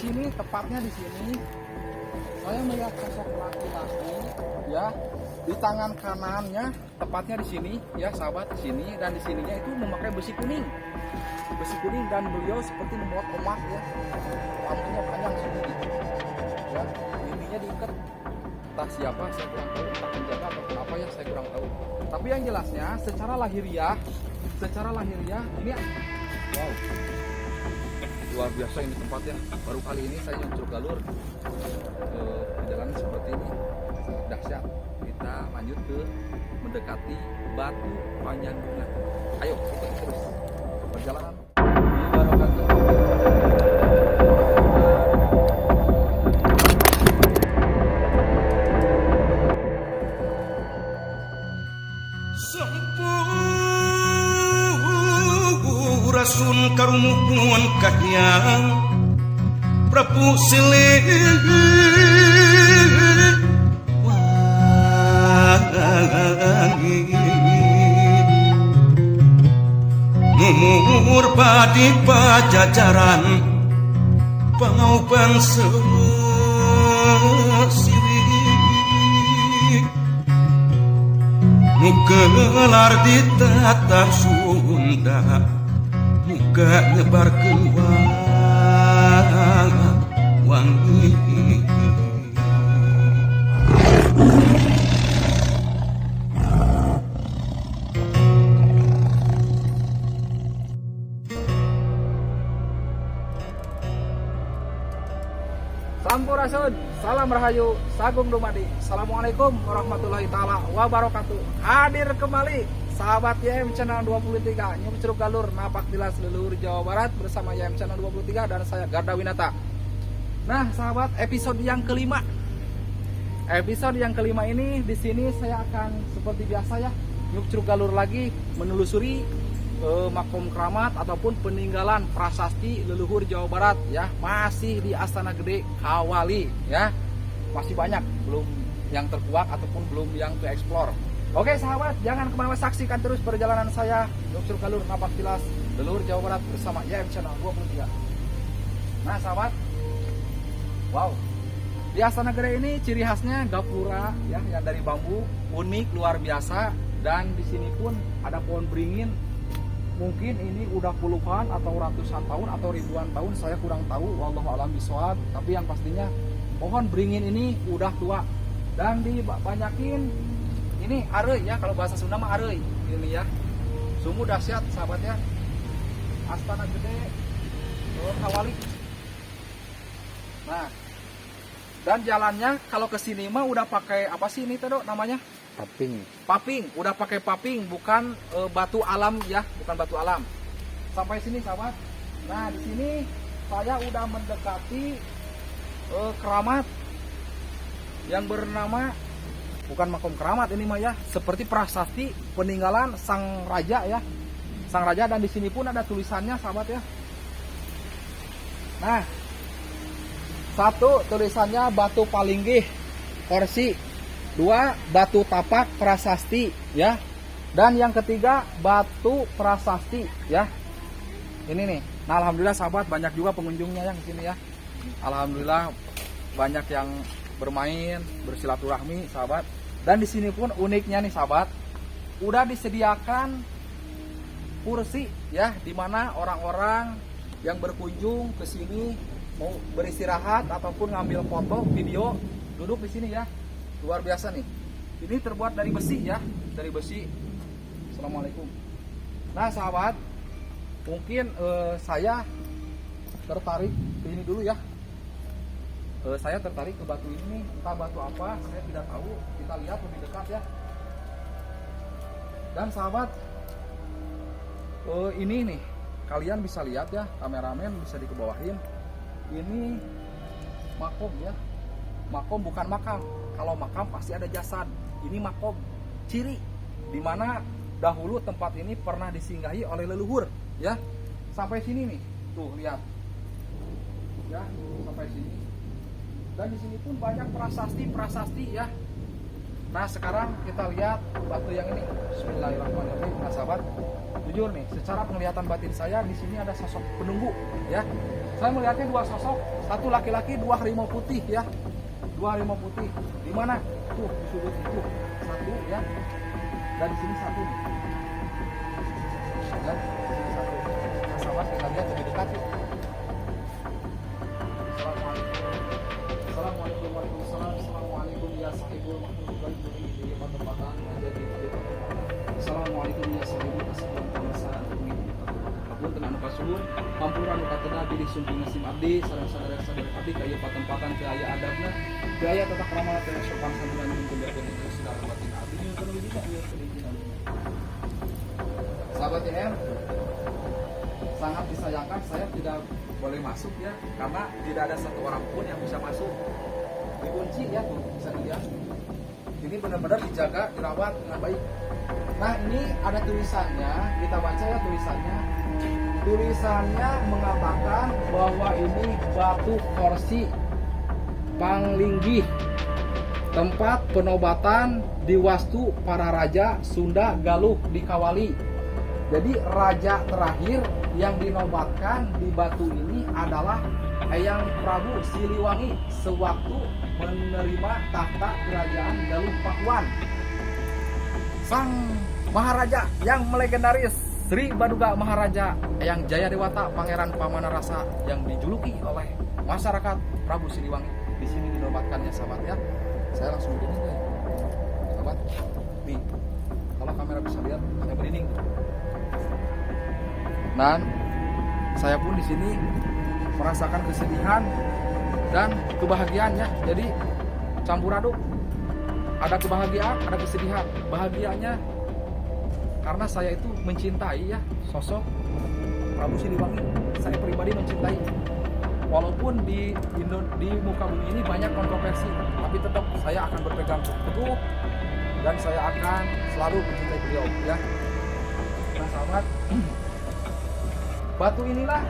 sini, tepatnya di sini, saya melihat sosok laki-laki, ya, di tangan kanannya, tepatnya di sini, ya, sahabat, di sini dan di sininya itu memakai besi kuning, dan beliau seperti membawa emas, ya, rambutnya panjang sedikit, ya, ininya diikat, entah siapa saya kurang tahu, entah penjaga atau kenapa ya saya kurang tahu. Tapi yang jelasnya, secara lahiriah ini, wow. Luar biasa ini tempatnya. Baru kali ini saya nyucur galur perjalanan seperti ini, sangat dahsyat. Kita lanjut ke mendekati Batu Panjanggungan. Ayo ikuti terus perjalanan. Rasun karumuhun kahyang Prabu Silih wangi Numur padi pajajaran Pangauban sesiwi Nugelar di tata Sunda Muka nyebarkeun wangi. Sampurasun, salam rahayu, sagung dumadi. Assalamualaikum warahmatullahi taala wabarakatuh. Hadir kembali sahabat YM Channel 23, nyucur galur napak tilas leluhur Jawa Barat bersama YM Channel 23 dan saya Garda Winata. Nah, sahabat, episode yang kelima. Episode yang kelima ini di sini saya akan seperti biasa ya, nyucur galur lagi menelusuri makom keramat ataupun peninggalan prasasti leluhur Jawa Barat ya, masih di Astana Gede Kawali ya. Masih banyak belum yang terkuak ataupun belum yang ke explore. Oke sahabat, jangan kemana-mana, saksikan terus perjalanan saya nyucur galur napak tilas leluhur Jawa Barat bersama YM Channel 23. Nah sahabat, wow, di Astana Gede ini ciri khasnya gapura ya, yang dari bambu, unik luar biasa. Dan di sini pun ada pohon beringin. Mungkin ini udah puluhan atau ratusan tahun atau ribuan tahun, saya kurang tahu, wallahu a'lam bishawab. Tapi yang pastinya pohon beringin ini udah tua dan dibanyakin. Ini areuy ya, kalau bahasa Sunda mah areuy ini ya. Sungguh dahsyat sahabat ya. Astana Gede Kawali. Nah, dan jalannya kalau ke sini mah udah pakai apa sih ini tuh namanya? Paping, udah pakai paping, bukan batu alam ya, bukan batu alam. Sampai sini sahabat. Nah, di sini saya udah mendekati keramat yang bernama, bukan makom keramat ini mah ya, seperti prasasti peninggalan sang raja ya, sang raja. Dan di sini pun ada tulisannya sahabat ya. Nah, satu tulisannya batu palinggih korsi, dua batu tapak prasasti ya, dan yang ketiga batu prasasti ya. Ini nih. Nah, alhamdulillah sahabat, banyak juga pengunjungnya yang di sini ya. Alhamdulillah banyak yang bermain, bersilaturahmi sahabat. Dan di sini pun uniknya nih sahabat, udah disediakan kursi ya, dimana orang-orang yang berkunjung ke sini mau beristirahat ataupun ngambil foto, video, duduk di sini ya. Luar biasa nih. Ini terbuat dari besi ya, dari besi. Assalamualaikum. Nah sahabat, mungkin saya tertarik ke ini dulu ya. Saya tertarik ke batu ini, entah batu apa, saya tidak tahu. Kita lihat lebih dekat ya. Dan sahabat, ini nih, kalian bisa lihat ya, kameramen bisa dikebawahin. Ini makom ya, makom bukan makam. Kalau makam pasti ada jasad. Ini makom, ciri dimana dahulu tempat ini pernah disinggahi oleh leluhur ya. Sampai sini nih, tuh lihat ya, sampai sini. Dan di sini pun banyak prasasti ya. Nah sekarang kita lihat batu yang ini. Bismillahirrahmanirrahim. Nah sahabat, jujur nih, secara penglihatan batin saya di sini ada sosok penunggu ya. Saya melihatnya dua sosok, satu laki-laki, dua harimau putih ya. Dua harimau putih. Di mana? Tuh di sudut itu satu ya. Dan di sini satu nih. Ya, di sini satu. Nah sahabat, kita lihat lebih dekat yuk. Assalamualaikum warahmatullahi wabarakatuh. Assalamualaikum ya sahibul makhluk baik bumi di tempatan menjadi Assalamualaikum ya sahibul asbab pemasaran bumi kabul tenan pasuhun pampuran uka teda bilih sumping nasim abdi sareng sadaya-sadaya abdi ka ieu patempatan teu aya adabna teu aya tata krama teu sopan santunan mungkin biarkeun itu segala batin abdi nyuwun tuluy dina ieu perizinan. Sahabat YM, sangat disayangkan saya tidak boleh masuk ya, karena tidak ada satu orang pun yang bisa masuk, dikunci ya tuh bisa dilihat. Ini benar-benar dijaga, dirawat dengan baik. Nah ini ada tulisannya, kita baca ya tulisannya. Tulisannya mengatakan bahwa ini batu korsi Panglinggih, tempat penobatan di wastu para raja Sunda Galuh di Kawali. Jadi raja terakhir yang dinobatkan di batu ini adalah Eyang Prabu Siliwangi sewaktu menerima tahta kerajaan Galuh Pakuan. Sang Maharaja yang melegendaris Sri Baduga Maharaja Eyang Jayadewata Pangeran Pamanarasa yang dijuluki oleh masyarakat Prabu Siliwangi. Di sini dinobatkan ya sahabat ya. Saya langsung berdinding ya. Sahabat, nih kalau kamera bisa lihat saya berdinding. Dan saya pun di sini merasakan kesedihan dan kebahagiaan ya. Jadi campur aduk. Ada kebahagiaan, ada kesedihan. Bahagianya karena saya itu mencintai ya sosok Prabu Siliwangi. Saya pribadi mencintai. Walaupun di muka bumi ini banyak kontroversi, tapi tetap saya akan berpegang teguh dan saya akan selalu mencintai beliau ya. Nah sahabat, batu inilah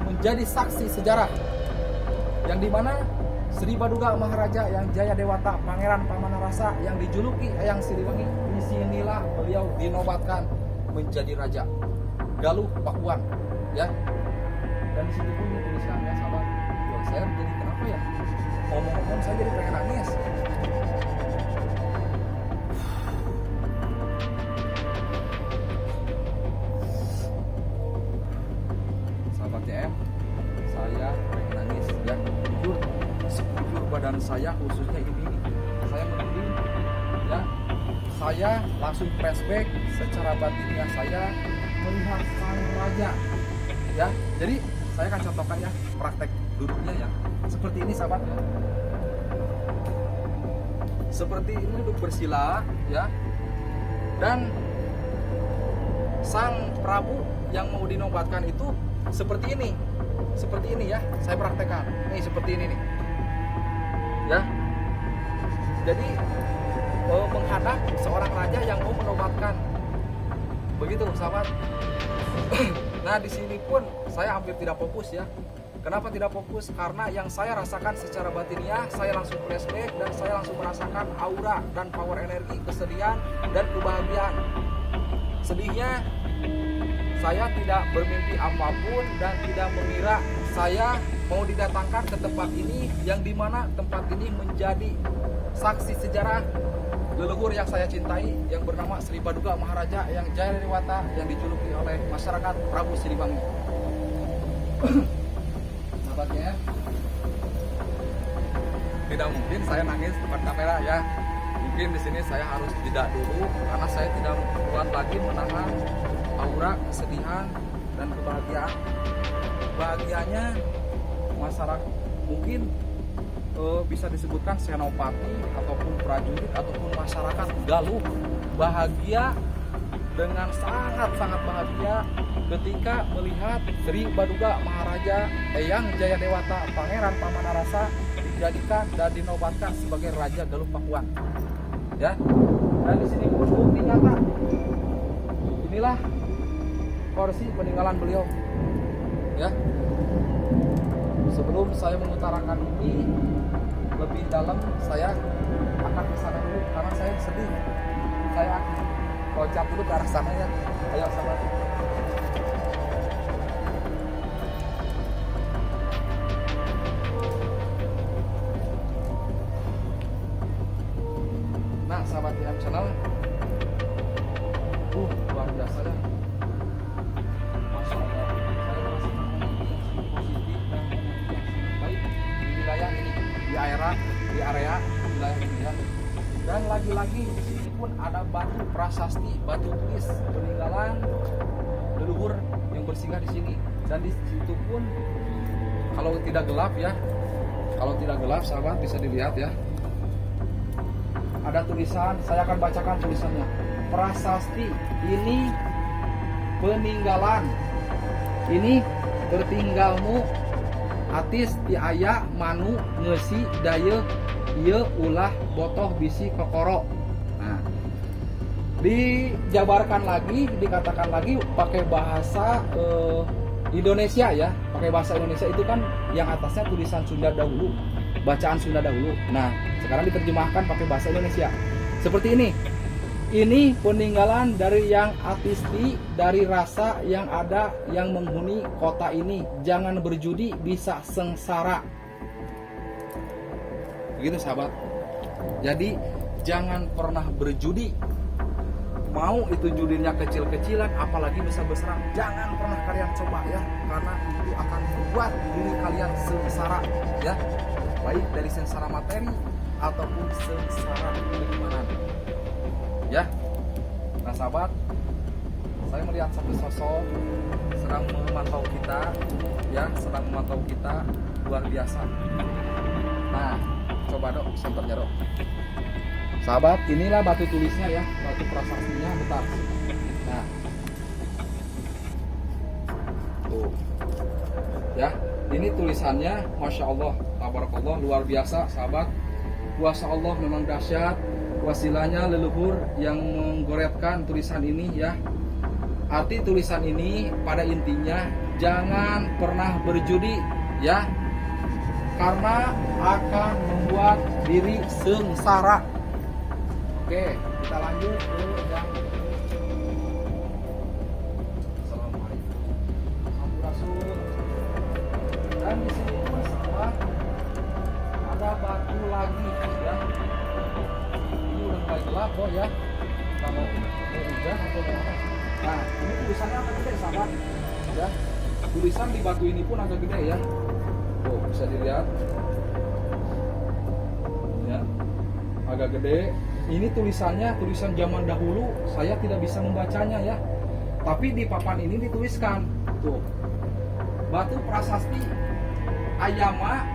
menjadi saksi sejarah yang dimana Sri Baduga Maharaja yang Jayadewata Pangeran Pamanarasa yang dijuluki Eyang Siliwangi, di sinilah beliau dinobatkan menjadi raja Galuh Pakuan ya. Dan di situ pun dituliskan ya sahabat. Wah, saya jadi kenapa ya? Ngomong-ngomong saya jadi pengen nangis. Sahabat YM, saya pengen nangis ya. Jujur, sekujur badan saya khususnya ini saya merinding ya. Saya langsung flashback secara batinnya saya melihat sang raja ya. Jadi saya akan contohkan ya praktek duduknya ya. Seperti ini sahabat ya. Seperti ini duduk bersila ya. Dan sang Prabu yang mau dinobatkan itu seperti ini. Seperti ini ya. Saya praktekkan. Nih seperti ini nih. Ya. Jadi menghadap seorang raja yang mau menobatkan. Begitu sahabat. Nah di sini pun saya hampir tidak fokus ya. Kenapa tidak fokus? Karena yang saya rasakan secara batinnya, saya langsung flashback dan saya langsung merasakan aura dan power energi, kesedihan dan kebahagiaan. Sedihnya, saya tidak bermimpi apapun dan tidak mengira saya mau didatangkan ke tempat ini, yang dimana tempat ini menjadi saksi sejarah leluhur yang saya cintai yang bernama Sri Baduga Maharaja yang Jayadewata yang dijuluki oleh masyarakat Prabu Siliwangi. Sahabatnya, tidak mungkin saya nangis depan kamera ya. Mungkin di sini saya harus jeda dulu karena saya tidak kuat lagi menahan aura kesedihan dan kebahagiaan. Bahagianya masyarakat mungkin bisa disebutkan senopati ataupun prajurit ataupun masyarakat Galuh bahagia dengan sangat-sangat bahagia ketika melihat Sri Baduga Maharaja Eyang Jayadewata Pangeran Pamanarasa dijadikan dan dinobatkan sebagai Raja Galuh Pakuan. Ya. Dan di sini pun bukti nyata. Inilah kursi peninggalan beliau. Ya. Sebelum saya mengutarakan ini lebih dalam, saya akan berangkat ke sana dulu karena saya sedih. Saya loncat dulu ke arah sana ya. Ayo sahabat. Nah, sahabat YM Channel, luar biasa dah. Masya Allah, saya merasakan energi yang sangat positif dan energi yang sangat baik di wilayah ini, di area wilayah ini ya. Dan lagi-lagi di sini pun ada batu prasasti, batu tulis peninggalan leluhur yang bersinggah di sini. Dan di situ pun kalau tidak gelap ya, sahabat bisa dilihat ya. Ada tulisan, saya akan bacakan tulisannya. Prasasti ini peninggalan. Ini tertinggalmu atis ti aya manu ngeusi daya ieu ulah botoh bisi kokoro. Nah, dijabarkan lagi, dikatakan lagi pakai bahasa Indonesia ya. Pakai bahasa Indonesia itu kan yang atasnya tulisan Sunda dahulu, bacaan Sunda dahulu. Nah, sekarang diterjemahkan pakai bahasa Indonesia. Seperti ini. Ini peninggalan dari yang artisti, dari rasa yang ada yang menghuni kota ini. Jangan berjudi, bisa sengsara. Begitu sahabat. Jadi jangan pernah berjudi. Mau itu judinya kecil-kecilan, apalagi besar-besaran, jangan pernah kalian coba ya, karena itu akan membuat diri kalian sengsara ya. Baik dari sengsara materi ataupun sengsara keimanan. Ya, nah sahabat, saya melihat satu sosok sedang memantau kita, luar biasa. Nah, coba dong, senternya dong. Sahabat, inilah batu tulisnya ya, batu prasastinya, bentar. Nah, tuh, ya, ini tulisannya, masya Allah, tabarakallah, luar biasa, sahabat. Kuasa Allah memang dahsyat. Wasilanya leluhur yang menggoretkan tulisan ini ya. Arti tulisan ini pada intinya jangan pernah berjudi ya, karena akan membuat diri sengsara. Oke, kita lanjut ke yang Assalamualaikum Rasul. Dan di sini pun sahabat ada batu lagi ya. Mulai gelap kok ya, kalau hujan atau apa. Nah, ini tulisannya agak gede sahabat ya. Tulisan di batu ini pun agak gede ya. Tuh bisa dilihat ya, agak gede. Ini tulisannya tulisan zaman dahulu, saya tidak bisa membacanya ya, tapi di papan ini dituliskan tuh, batu prasasti ayama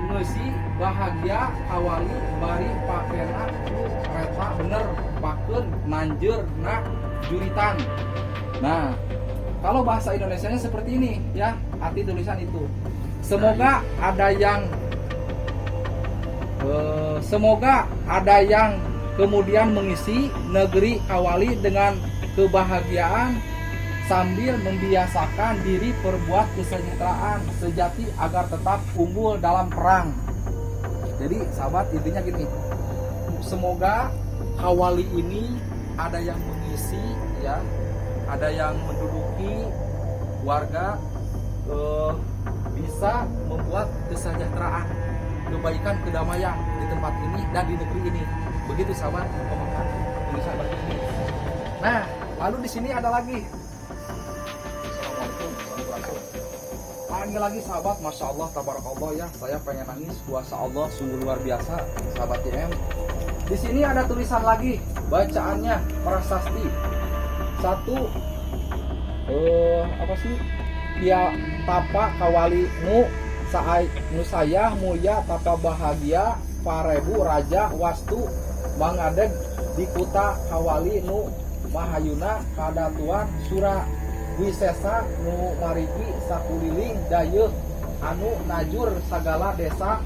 ngeusi bahagia awali bari pakena ku reta bener pakeun nanjeur na juritan. Nah, kalau bahasa Indonesianya seperti ini ya, arti tulisan itu. Semoga ada yang kemudian mengisi negeri awali dengan kebahagiaan sambil membiasakan diri perbuat kesejahteraan sejati agar tetap unggul dalam perang. Jadi sahabat, intinya gini, semoga Hawali ini ada yang mengisi ya, ada yang menduduki warga, bisa membuat kesejahteraan, kebaikan, kedamaian di tempat ini dan di negeri ini. Begitu sahabat pemakan tulisan batu ini. Nah, lalu di sini ada lagi. Panggil lagi sahabat, masya Allah, tabarakallah ya. Saya pengen nangis, kuasa Allah sungguh luar biasa, sahabat YM. Di sini ada tulisan lagi, bacaannya prasasti. Satu, apa sih? Ya tapa kawali nu saya mulia tapa bahagia parebu raja wastu mangadeg di kuta kawali nu mahayuna kadatuan sura wisesa nu marigi sakuliling dayeuh anu najur sagala desa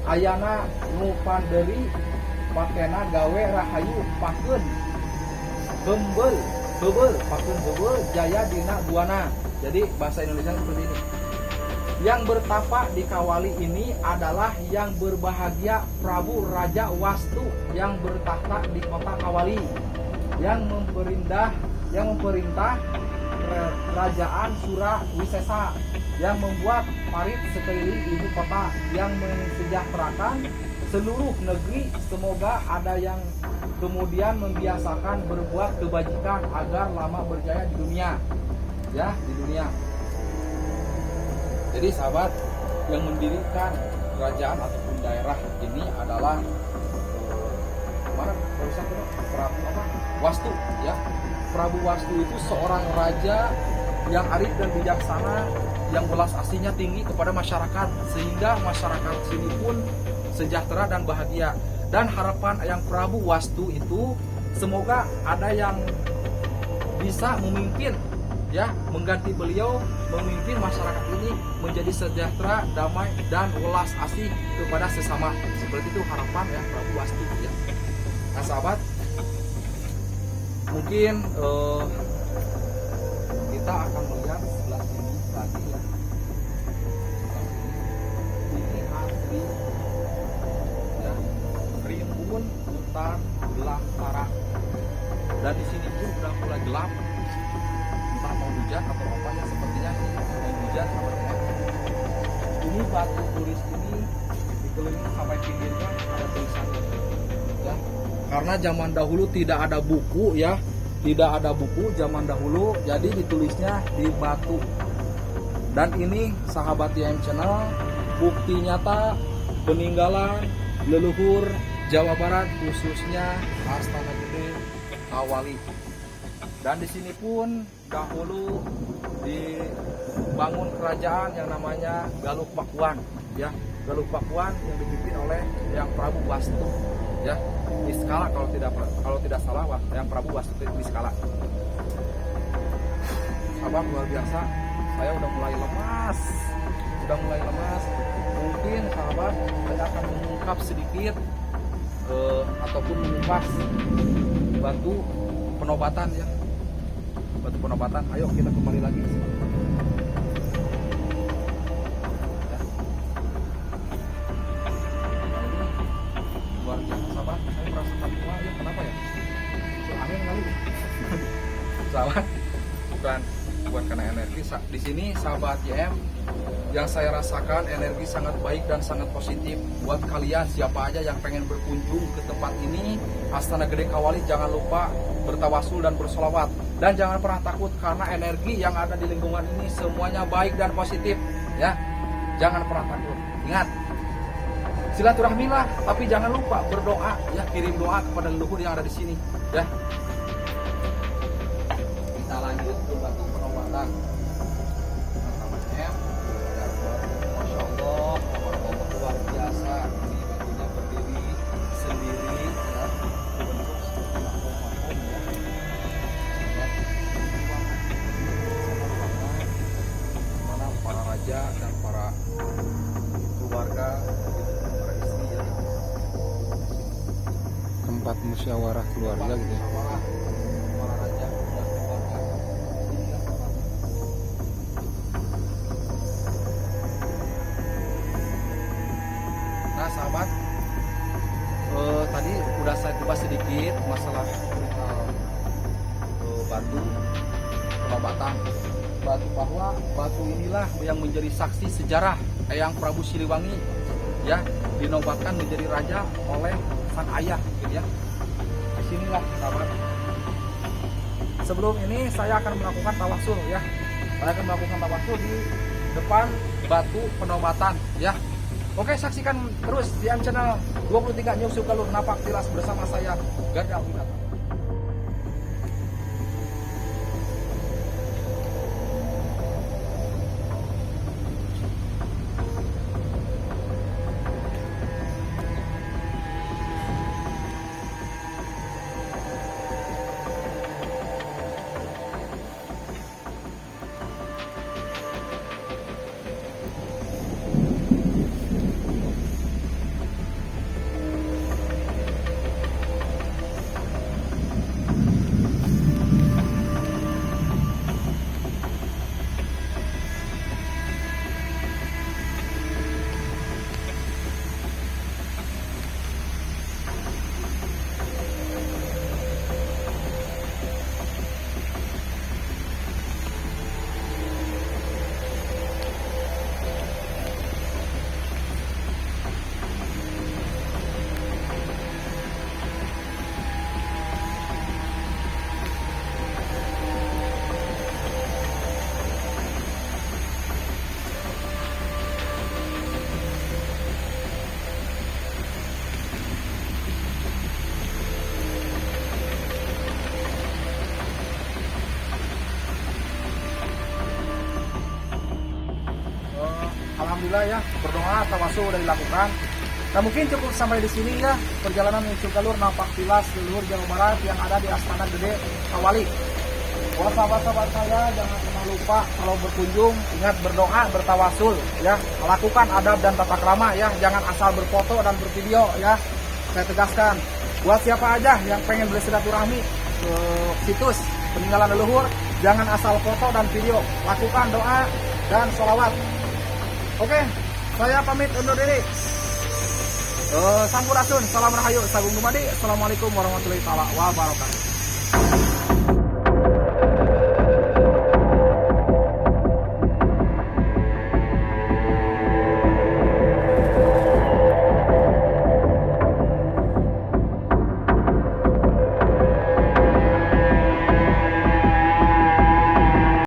ayana nu panderi pakena gawe rahayu pakeun heumbel pakeun heumbel jaya dina buana. Jadi bahasa Indonesia seperti ini. Yang bertapa di Kawali ini adalah yang berbahagia Prabu Raja Wastu yang bertahta di kota Kawali, yang memerintah kerajaan Surawisesa, yang membuat parit sekeliling ibu kota, yang mensejahterakan seluruh negeri. Semoga ada yang kemudian membiasakan berbuat kebajikan agar lama berjaya di dunia, ya, di dunia. Jadi sahabat, yang mendirikan kerajaan ataupun daerah ini adalah Prabu Wastu, ya. Prabu Wastu itu seorang raja yang arif dan bijaksana, yang belas asihnya tinggi kepada masyarakat, sehingga masyarakat sini pun sejahtera dan bahagia. Dan harapan yang Prabu Wastu itu semoga ada yang bisa memimpin, ya, mengganti beliau, memimpin masyarakat ini menjadi sejahtera, damai, dan welas asih kepada sesama. Seperti itu harapan ya Prabu Wastu, ya. Nah sahabat, mungkin kita akan melihat sebelah sini lagi, ya. Ini asli, ya, rimbun hutan belantara, dan di sini pun udah mulai gelap. Entah mau hujan atau apa, ya, sepertinya sih mau hujan sahabatnya. Ini batu tulis ini dikelilingi sampai pinggirnya ada tulisannya, ya. Karena zaman dahulu tidak ada buku, ya, tidak ada buku zaman dahulu, jadi ditulisnya di batu. Dan ini sahabat YM Channel, bukti nyata peninggalan leluhur Jawa Barat, khususnya Astana Gede Kawali. Dan di sini pun dahulu dibangun kerajaan yang namanya Galuh Pakuan, ya. Galuh Pakuan yang dipimpin oleh yang Prabu Wastu, ya. Niskala kalau tidak salah, yang Prabu Wastu Niskala. Sahabat, luar biasa, saya udah mulai lemas. Mungkin sahabat, saya akan mengungkap sedikit ataupun mengupas batu penobatan, ya. Batu penobatan. Ayo kita kembali lagi. Ya. Luar biasa sahabat, saya merasakan tua, ya. Kenapa ya? Angin kali. Sahabat, bukan karena energi. Di sini sahabat YM, yang saya rasakan energi sangat baik dan sangat positif. Buat kalian siapa aja yang pengen berkunjung ke tempat ini, Astana Gede Kawali, jangan lupa bertawasul dan bersolawat. Dan jangan pernah takut, karena energi yang ada di lingkungan ini semuanya baik dan positif, ya. Jangan pernah takut. Ingat, silaturahmilah, tapi jangan lupa berdoa, ya. Kirim doa kepada leluhur yang ada di sini, ya. Kita lanjut ke batu penobatan. Masya Allah, luar biasa. Ini batunya berdiri sendiri, ya. Berbentuk seperti mahkota, ya. Mana para raja dan para keluarga, para istri, ya. Tempat musyawarah keluarga gitu ya. Para raja dan keluarga. Nah sahabat, tadi udah saya kupas sedikit masalah batu penobatan. Bahwa batu inilah yang menjadi saksi sejarah Eyang Prabu Siliwangi, ya, dinobatkan menjadi raja oleh sang ayah, gitu, ya. Disinilah sahabat. Sebelum ini saya akan melakukan tawasul, ya. Saya akan melakukan tawasul di depan batu penobatan, ya. Oke, saksikan terus di YM Channel 23 News Galur Napak Tilas bersama saya Ganda Winata. alhamdulillah ya, berdoa tawasul udah dilakukan. Nah mungkin cukup sampai di sini ya perjalanan menuju Galur Napak Tilas leluhur Jawa Barat yang ada di Astana Gede Kawali. Buat sahabat-sahabat saya jangan pernah lupa kalau berkunjung ingat berdoa bertawasul ya, lakukan adab dan tata krama ya, jangan asal berfoto dan bervideo ya. Saya tegaskan buat siapa aja yang pengen bersilaturahmi ke situs peninggalan leluhur, jangan asal foto dan video, lakukan doa dan sholawat. Oke, saya pamit undur diri. Sampurasun, salam rahayu, sagung dumadi. Assalamualaikum warahmatullahi wabarakatuh.